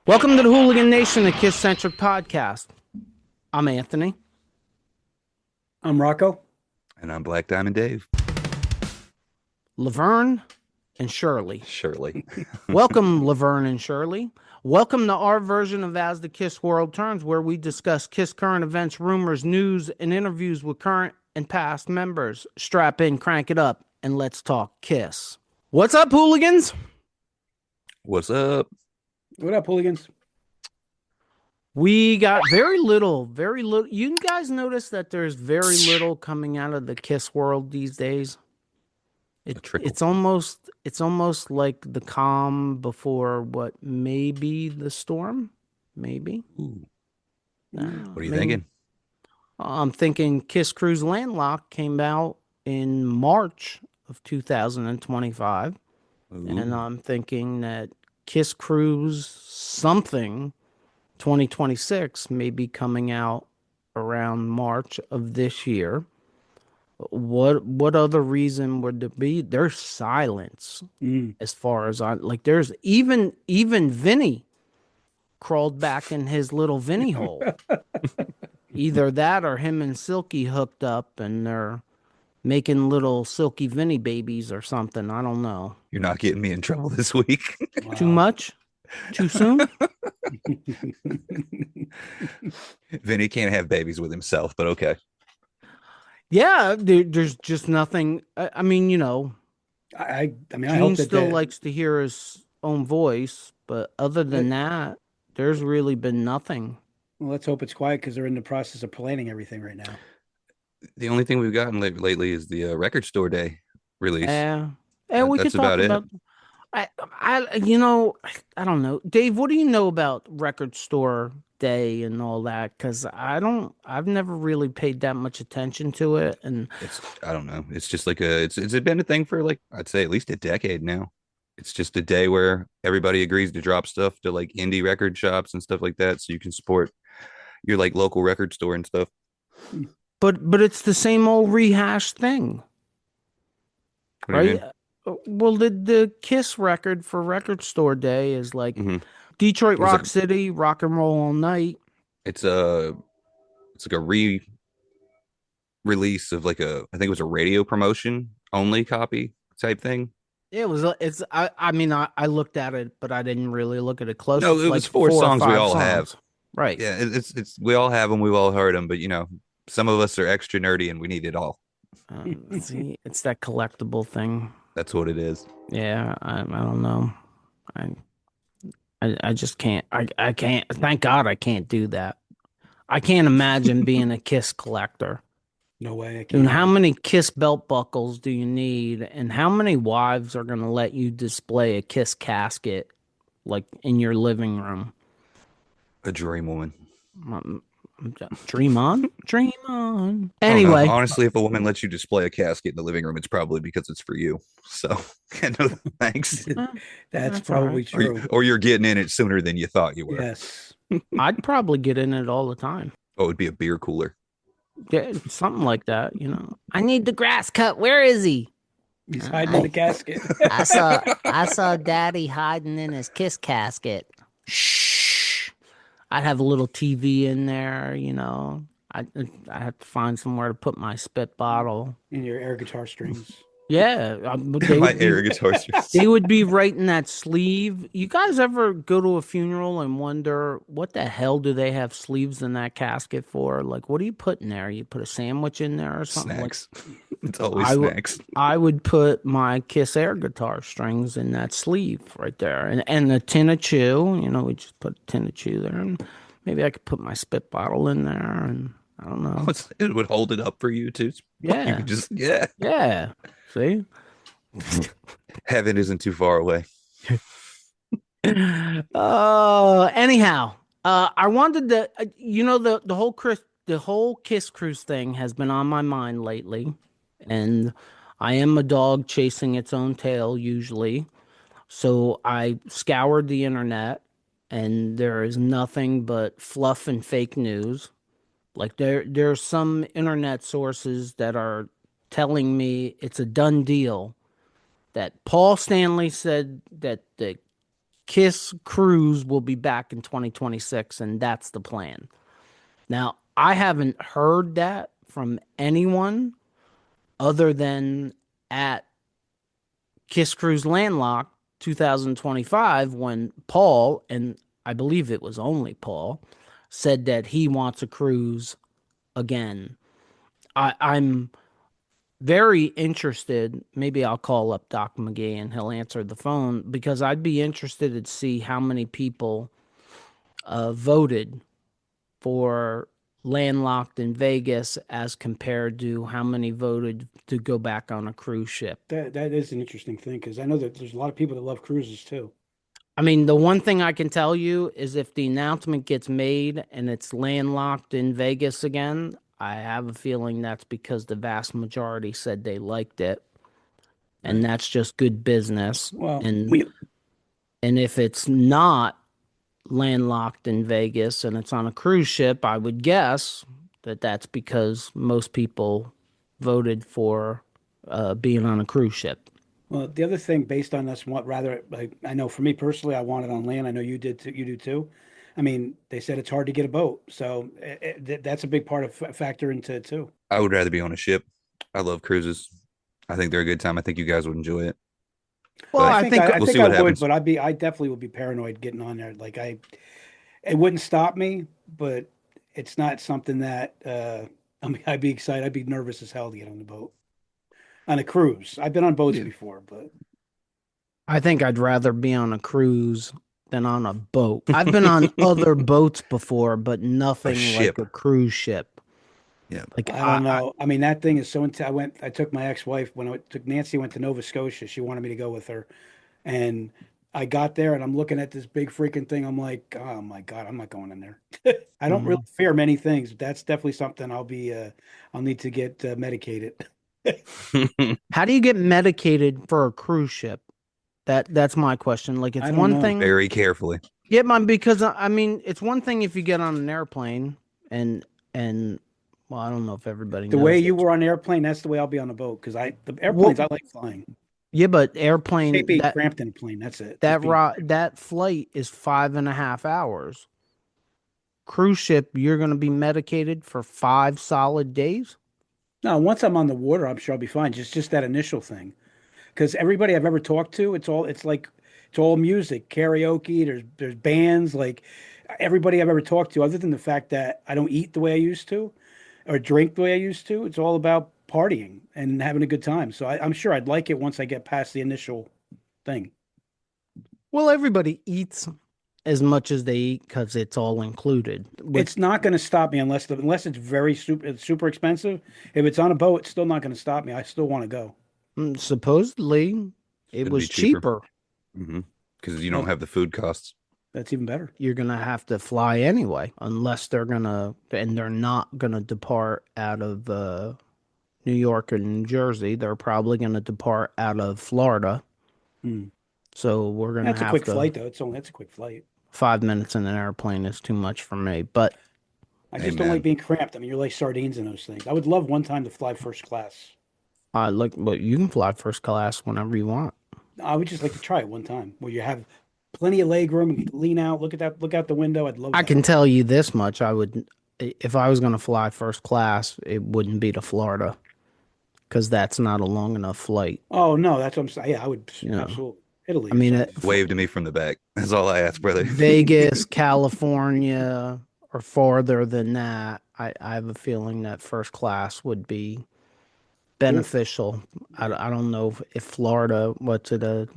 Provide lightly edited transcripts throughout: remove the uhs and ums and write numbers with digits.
Welcome to the Hooligan Nation, a KISS-Centric Podcast. I'm Anthony. I'm Rocco. And I'm Black Diamond Dave. Laverne and Shirley. Shirley. Welcome, Laverne and Shirley. Welcome to our version of As the KISS World Turns, where we discuss KISS current events, rumors, news, and interviews with current and past members. Strap in, crank it up, and let's talk KISS. What's up, hooligans? What's up? What up, hooligans? We got very little. You guys notice that there's very little coming out of the KISS world these days? It's almost like the calm before what may be the storm. Maybe. Ooh. What are you thinking? I'm thinking KISS Cruise Landlocked came out in March of 2025. Ooh. And I'm thinking that KISS Cruise something 2026 may be coming out around March of this year. What other reason would there be? There's silence as far as there's even Vinny crawled back in his little Vinny hole. Either that or him and Silky hooked up and they're making little Silky Vinny babies or something. I don't know. You're not getting me in trouble this week. Wow. Too much? Too soon? Vinny can't have babies with himself, but okay. Yeah, there's just nothing. I mean, you know, I mean, I Gene hope that still likes to hear his own voice, but other than that, there's really been nothing. Well, let's hope it's quiet because they're in the process of planning everything right now. The only thing we've gotten lately is the record store day release. Yeah, we that's could talk about about. I don't know, Dave. What do you know about Record Store Day and all that? Because I've never really paid that much attention to it, and I don't know. It's just like it's been a thing for like I'd say at least a decade now. It's just a day where everybody agrees to drop stuff to like indie record shops and stuff like that, so you can support your like local record store and stuff. But it's the same old rehashed thing, right? Well, the KISS record for Record Store Day is like Detroit Rock City, Rock and Roll All Night. It's like a release of like I think it was a radio promotion only copy type thing. It was. I mean, I looked at it, but I didn't really look at it close. No, it was like four songs we all have. Right. Yeah, it's we all have them. We've all heard them, but you know, some of us are extra nerdy and we need it all. See, it's that collectible thing. That's what it is. Yeah, I don't know. I just can't. I can't. Thank God I can't do that. I can't imagine being a KISS collector. No way. I can't. And how many KISS belt buckles do you need? And how many wives are going to let you display a KISS casket like in your living room? A dream woman. Dream on? Dream on. Anyway. Honestly, if a woman lets you display a casket in the living room, it's probably because it's for you. So, no thanks. That's probably true. Or you're getting in it sooner than you thought you were. Yes. I'd probably get in it all the time. Oh, it'd be a beer cooler. Yeah, something like that, you know. I need the grass cut. Where is he? He's hiding in the casket. I saw Daddy hiding in his KISS casket. Shh. I'd have a little TV in there, you know. I have to find somewhere to put my spit bottle. And your air guitar strings. Yeah. My air guitar strings. They would be right in that sleeve. You guys ever go to a funeral and wonder, what the hell do they have sleeves in that casket for? Like, what do you put in there? You put a sandwich in there or something? Snacks. It's always snacks. I would put my KISS air guitar strings in that sleeve right there. And a tin of chew. You know, we just put a tin of chew there. And maybe I could put my spit bottle in there. And I don't know. It would hold it up for you, too. Yeah. You could just, yeah. Yeah. See? Heaven isn't too far away. Anyhow, I wanted to, you know, the whole KISS Cruise thing has been on my mind lately, and I am a dog chasing its own tail usually. So I scoured the internet, and there is nothing but fluff and fake news. Like there's some internet sources that are telling me it's a done deal, that Paul Stanley said that the Kiss Cruise will be back in 2026, and that's the plan. Now, I haven't heard that from anyone other than at Kiss Cruise Landlocked 2025 when Paul, and I believe it was only Paul, said that he wants a cruise again. I'm very interested. Maybe I'll call up Doc McGee and he'll answer the phone because I'd be interested to see how many people voted for landlocked in Vegas as compared to how many voted to go back on a cruise ship. That is an interesting thing because I know that there's a lot of people that love cruises too. I mean, the one thing I can tell you is if the announcement gets made and it's landlocked in Vegas again, I have a feeling that's because the vast majority said they liked it. And that's just good business. Well, And if it's not landlocked in Vegas and it's on a cruise ship, I would guess that that's because most people voted for being on a cruise ship. well, the other thing based on this, what rather, like, I know for me personally, I want it on land. I know you did too, you do too. I mean, they said it's hard to get a boat, so that's a big part of factor into it too. I would rather be on a ship. I love cruises. I think they're a good time. I think you guys would enjoy it. Well, But I think I we'll think see what I would, happens. but I definitely would be paranoid getting on there. Like it wouldn't stop me, but it's not something that I mean, I'd be excited. I'd be nervous as hell to get on the boat on a cruise. I've been on boats Yeah. before, but I think I'd rather be on a cruise than on a boat. I've been on other boats before, but nothing like ship. a cruise ship. Yeah. Like I don't know. I mean, that thing is so intense. I took my ex-wife when I took Nancy went to Nova Scotia. She wanted me to go with her, and I got there and I'm looking at this big freaking thing. I'm like, oh my God, I'm not going in there. I don't really fear many things. That's definitely something I'll need to get medicated. How do you get medicated for a cruise ship? That's my question. Like, it's I don't one know. thing. Very carefully. Yeah, man, because I mean, it's one thing if you get on an airplane and well, I don't know if everybody The way knows you this. were on an airplane, that's the way I'll be on a boat because the airplanes Well, I like flying. yeah, but Hate airplane being cramped in a plane. That's it. Just that being that flight is 5.5 hours. Cruise ship, you're gonna be medicated for 5 solid days. no. Once I'm on the water, I'm sure I'll be fine. Just that initial thing. Because everybody I've ever talked to, it's all music, karaoke. There's bands. Like everybody I've ever talked to, other than the fact that I don't eat the way I used to, or drink the way I used to, it's all about partying and having a good time. So I'm sure I'd like it once I get past the initial thing. Well, everybody eats as much as they eat because it's all included. It's not going to stop me unless it's it's super expensive. If it's on a boat, it's still not going to stop me. I still want to go. Supposedly, It's it gonna be was cheaper. cheaper. Because you Well, don't have the food costs. that's even better. You're gonna have to fly anyway, unless they're not gonna depart out of New York and New Jersey. They're probably gonna depart out of Florida. Hmm. So we're gonna That's a have quick to. flight, though. That's a quick flight. 5 minutes in an airplane is too much for me. But I Hey just don't like man, being cramped. I mean, you're like sardines in those things. I would love one time to fly first class. look, but you can fly first class whenever you want. I would just like to try it one time where you have plenty of leg room, you can lean out, look out the window. I'd love I that. can tell you this much: I would, if I was gonna fly first class, it wouldn't be to Florida because that's not a long enough flight. Oh no, that's what I'm saying. Yeah, I would You know, absolutely. Italy I or mean, something. wave to me from the back. That's all I ask, brother. Vegas, California, or farther than that, I have a feeling that first class would be Cool. beneficial. I don't know if Florida, what's it,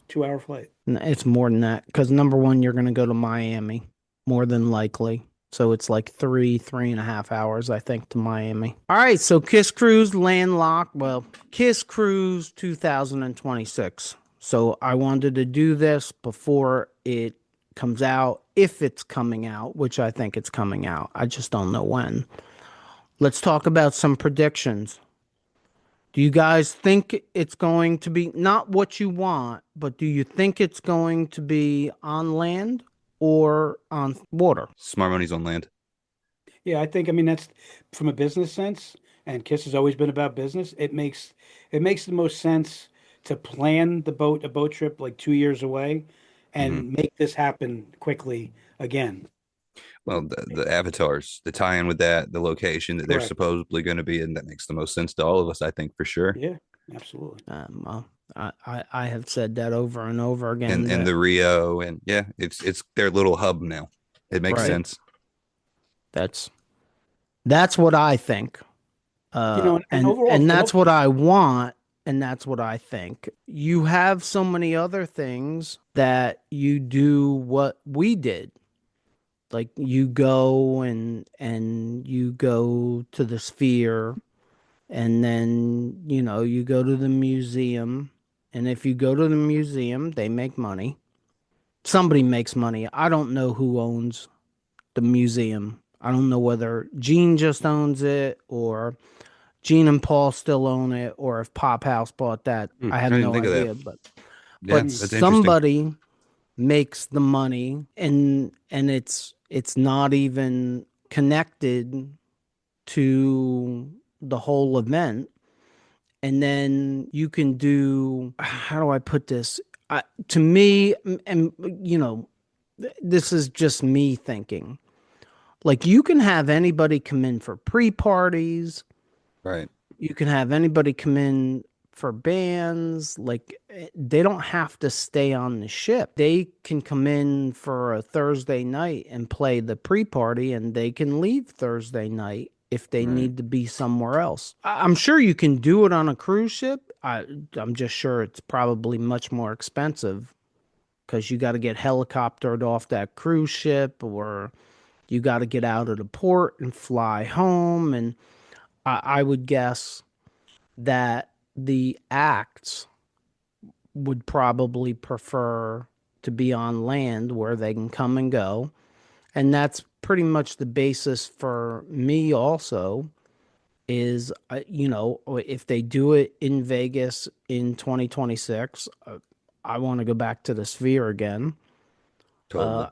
2 hour flight. it's more than that. Because number one, you're going to go to Miami, more than likely. So it's like 3.5 hours, I think, to Miami. All right, so Kiss Cruise landlocked. Well, Kiss Cruise 2026. So I wanted to do this before it comes out, if it's coming out, which I think it's coming out. I just don't know when. Let's talk about some predictions. Do you guys think it's going to be not what you want, but do you think it's going to be on land or on water? Smart money's on land. Yeah, I think I mean that's from a business sense, and Kiss has always been about business. It makes the most sense to plan a boat trip like 2 years away Hmm. and make this happen quickly again. Well, the avatars, the tie-in with that, the location that they're Correct. supposedly going to be in, that makes the most sense to all of us, I think, for sure. Yeah, absolutely. Well, I have said that over and over And again and that the Rio, and yeah, it's their little hub now. It makes right. Yeah. sense. That's that's what I think. And And overall, that's what I want, and that's what I think. You have so many other things that you do what we did. Like you go and you go to the Sphere, and then you go to the museum, and if you go to the museum, they make money. Somebody makes money. I don't know who owns the museum. I don't know whether Gene just owns it or Gene and Paul still own it, or if Pop House bought that. Hmm, I I have didn't no think of that. idea, but Yeah, that's interesting. somebody makes the money, and it's not even connected to the whole event. And then you can do, how do I put this? To me, and this is just me thinking. Like you can have anybody come in for pre-parties. Right. You can have anybody come in for bands. Like they don't have to stay on the ship. They can come in for a Thursday night and play the pre-party, and they can leave Thursday night if they Right. need to be somewhere else. I'm sure you can do it on a cruise ship. I'm just sure it's probably much more expensive because you got to get helicoptered off that cruise ship, or you got to get out of the port and fly home. And I would guess that the acts would probably prefer to be on land where they can come and go. And that's pretty much the basis for me also is, if they do it in Vegas in 2026, I want to go back to the Sphere again. Totally.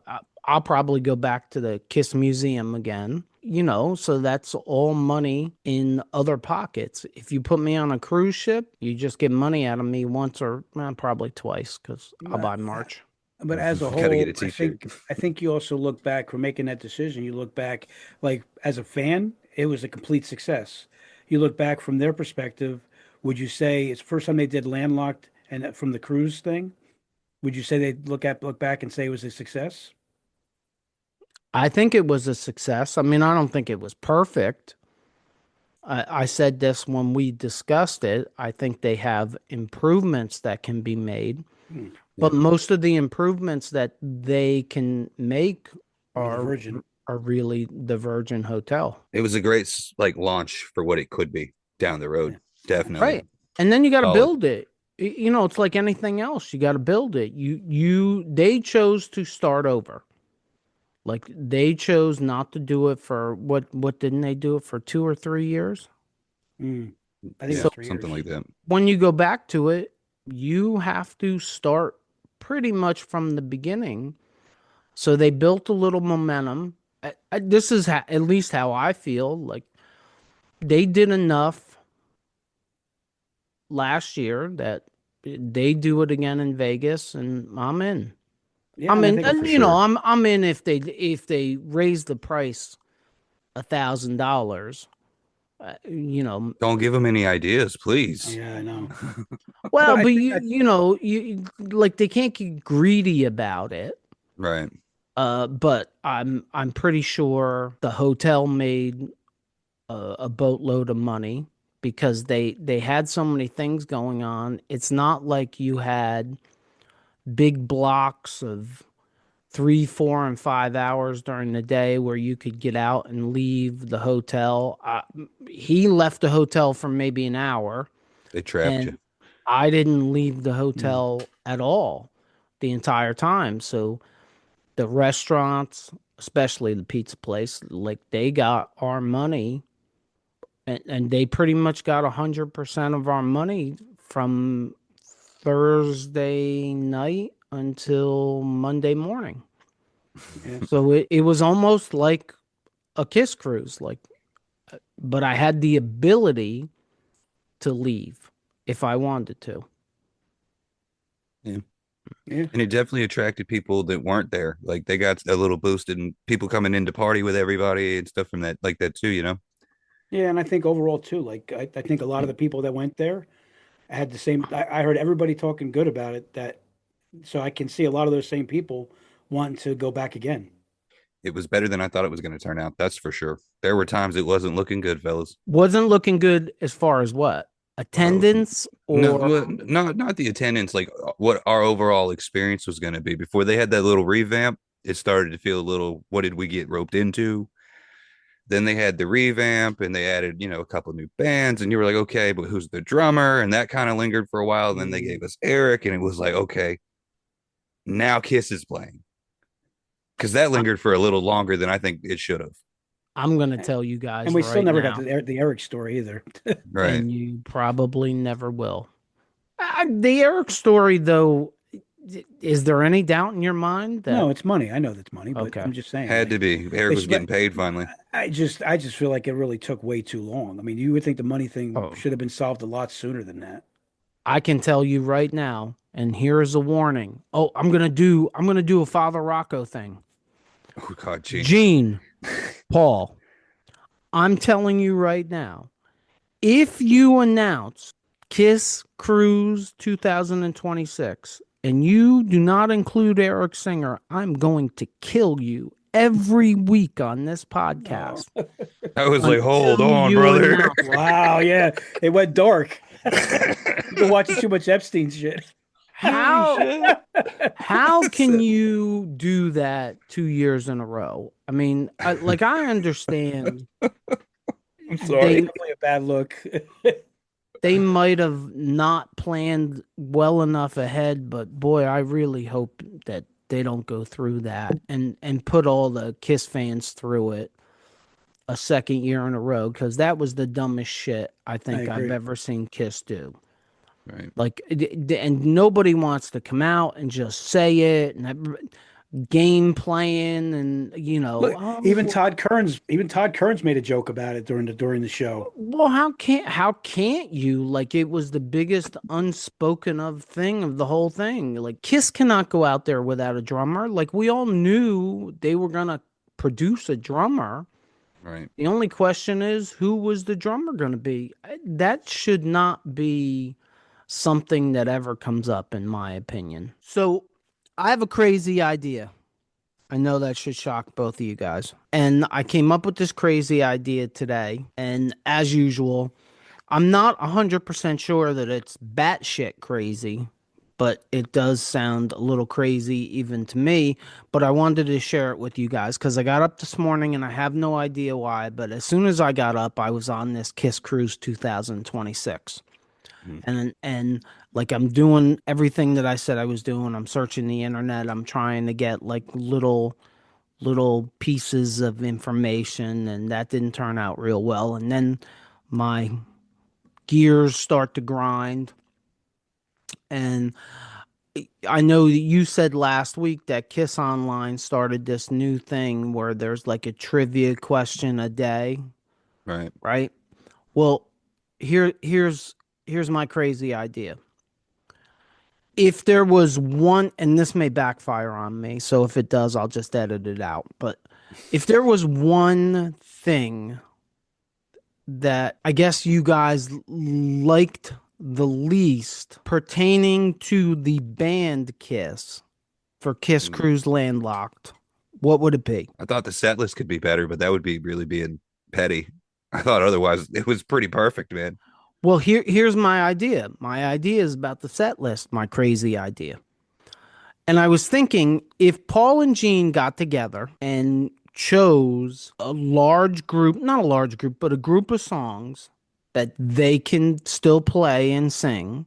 I'll probably go back to the Kiss Museum again. So that's all money in other pockets. If you put me on a cruise ship, you just get money out of me once or probably twice because I'll But buy March. but as a Got to get whole, a I t-shirt. think I think you also look back for making that decision. You look back, like as a fan, it was a complete success. You look back from their perspective. Would you say it's the first time they did landlocked and from the cruise thing? Would you say they look back and say it was a success? I think it was a success. I mean, I don't think it was perfect. I said this when we discussed it. I think they have improvements that can be made. Hmm. Yeah. But most of the improvements that they can make Or the are Virgin? are really the Virgin Hotel. It was a great like launch for what it could be down the road. Yeah, Definitely Right. And then you got to solid. build it. It's like anything else. You got to build it. They chose to start over. Like they chose not to do it for what didn't they do it for 2 or 3 years? mm. I think it Yeah, So was 3 years. something like that. when you go back to it, you have to start pretty much from the beginning. So they built a little momentum. This is at least how I feel. Like they did enough last year that they do it again in Vegas, and I'm in. Yeah, I'm and I in. think Oh, for And, sure. I'm in if they raise the price $1,000. Don't give them any ideas, please. yeah, I know. But Well, I but think you like they can't get greedy about it. Right. But I'm pretty sure the hotel made a boatload of money because they had so many things going on. It's not like you had big blocks of 3, 4, and 5 hours during the day where you could get out and leave the hotel. He left the hotel for maybe an hour, They trapped you. and I didn't leave the mm, hotel at all the entire time. So the restaurants, especially the pizza place, like they got our money, and they pretty much got 100% of our money from Thursday night until Monday morning. yeah. So it was almost like a Kiss cruise, like, but I had the ability to leave if I wanted to. Yeah. Yeah. And it definitely attracted people that weren't there. Like they got a little boosted and people coming in to party with everybody and stuff from that, like that too, you know? Yeah, and I think overall too, like I think a lot of the people that went there had the same. I heard everybody talking good about it. That so I can see a lot of those same people wanting to go back again. It was better than I thought it was going to turn out. That's for sure. There were times it wasn't looking good, fellas. Wasn't looking good as far as what? Oh, Attendance no, or well, not the attendance, like what our overall experience was going to be. Before they had that little revamp, it started to feel a little, what did we get roped into? Then they had the revamp and they added, a couple new bands, and you were like, okay, but who's the drummer? And that kind of lingered for a while. And then they gave Mm. us Eric, and it was like, okay, now Kiss is playing because that I- lingered for a little longer than I think it should have. I'm going to tell you And guys we still right never got now, the Eric story either. Right. and you probably never will. The Eric story, though, is there any doubt in your mind that No, it's money. I know that's money, but okay? I'm just saying, Had to like, be. Eric it's, was getting paid finally. I just feel like it really took way too long. I mean, you would think the money thing Oh, should have been solved a lot sooner than that. I can tell you right now, and here is a warning. Oh, I'm gonna do a Father Rocco thing. Oh, God, Gene. Gene, Paul, I'm telling you right now, if you announce Kiss Cruise 2026 and you do not include Eric Singer, I'm going to kill you every week on this Oh, podcast I was like, hold until on, you brother. announce it. wow, yeah, it went dark. You've been watching too much Epstein shit. Holy How shit. how can you do that 2 years in a row? I mean, I understand I'm they sorry. Definitely a bad look. they might have not planned well enough ahead, but boy, I really hope that they don't go through that and put all the Kiss fans through it a second year in a row because that was the dumbest shit I I think I've agree. ever seen Kiss do. Right. Like, and nobody wants to come out and just say it and game playing and Look, oh Even Todd Kearns made a joke about it during the show. well, how can't you? Like it was the biggest unspoken of thing of the whole thing. Like Kiss cannot go out there without a drummer. Like we all knew they were gonna produce a drummer. Right. The only question is who was the drummer gonna be? That should not be something that ever comes up in my opinion. So I have a crazy idea. I know that should shock both of you guys. And I came up with this crazy idea today. And as usual, I'm not 100% sure that it's batshit crazy, but it does sound a little crazy even to me. But I wanted to share it with you guys because I got up this morning and I have no idea why. But as soon as I got up, I was on this Kiss Cruise 2026 Mhm. and like I'm doing everything that I said I was doing. I'm searching the internet. I'm trying to get like little pieces of information, and that didn't turn out real well. And then my gears start to grind, and I know that you said last week that Kiss Online started this new thing where there's like a trivia question a day, Right. right? Well, here's my crazy idea. If there was one, and this may backfire on me, so if it does, I'll just edit it out. But if there was one thing that I guess you guys liked the least pertaining to the band Kiss for Kiss Mm. Cruise Landlocked, what would it be? I thought the set list could be better, but that would be really being petty. I thought otherwise it was pretty perfect, man. Well, here's my idea. My idea is about the set list, my crazy idea. And I was thinking if Paul and Gene got together and chose a large group, not a large group, but a group of songs that they can still play and sing,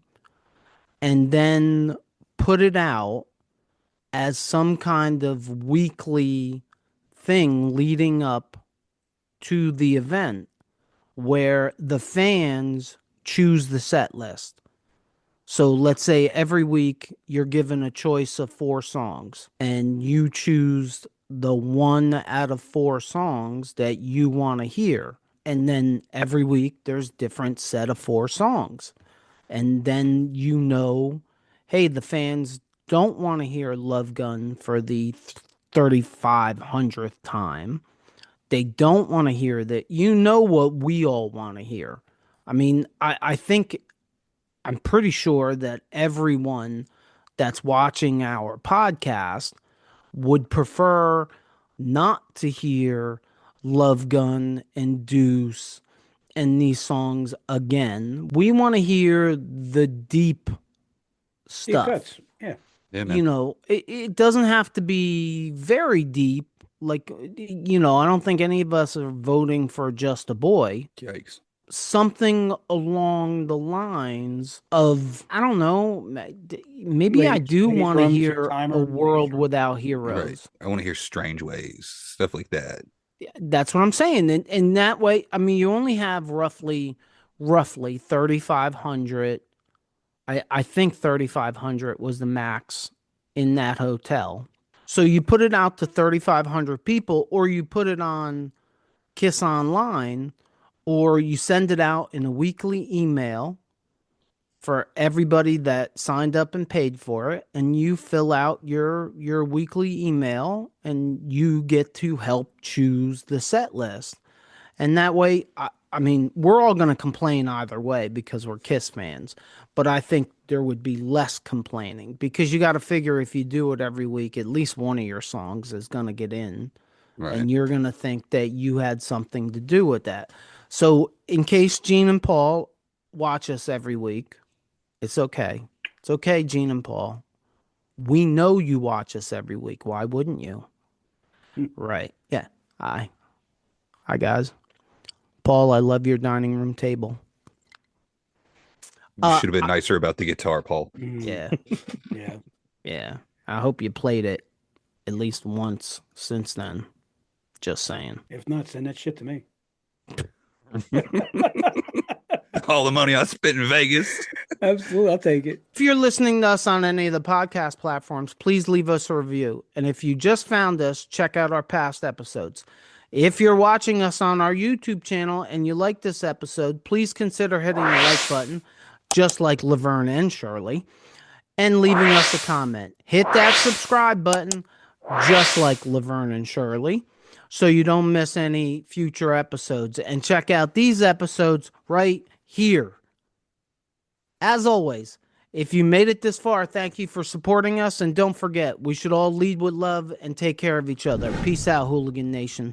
and then put it out as some kind of weekly thing leading up to the event where the fans choose the set list. So let's say every week you're given a choice of four songs and you choose the one out of four songs that you want to hear. And then every week there's different set of four songs. And then hey, the fans don't want to hear Love Gun for the 3,500th time. They don't want to hear that. You know what we all want to hear. I mean, I think I'm pretty sure that everyone that's watching our podcast would prefer not to hear Love Gun and Deuce and these songs again. We want to hear the deep Deep stuff. cuts. Yeah. Yeah, man. You know, it doesn't have to be very deep. Like, you know, I don't think any of us are voting for Just a Boy. Yikes. Something along the lines of, I don't know, maybe I do Lady want to Drums, hear Timer, A World Lady Without Right. Heroes. I want to hear Strange Ways, stuff like that. That's what I'm saying. And that way, I mean, you only have roughly 3,500. I think 3,500 was the max in that hotel. So you put it out to 3,500 people, or you put it on KISS Online, or you send it out in a weekly email for everybody that signed up and paid for it, and you fill out your weekly email and you get to help choose the set list. And that way, I mean, we're all going to complain either way because we're KISS fans, but I think there would be less complaining because you got to figure if you do it every week, at least one of your songs is going to get in. Right. And you're going to think that you had something to do with that. So in case Gene and Paul watch us every week, it's okay. It's okay, Gene and Paul. We know you watch us every week. Why wouldn't you? Right. Yeah. Hi, guys. Paul, I love your dining room table. You should have been nicer about the guitar, Paul. Yeah. Yeah. Yeah. I hope you played it at least once since then. Just saying. If not, send that shit to me. All the money I spent in Vegas. Absolutely. I'll take it. If you're listening to us on any of the podcast platforms, please leave us a review. And if you just found us, check out our past episodes. If you're watching us on our YouTube channel and you like this episode, please consider hitting the like button, just like Laverne and Shirley, and leaving us a comment. Hit that subscribe button, just like Laverne and Shirley, so you don't miss any future episodes. And check out these episodes right here. As always, if you made it this far, thank you for supporting us. And don't forget, we should all lead with love and take care of each other. Peace out, Hooligan Nation.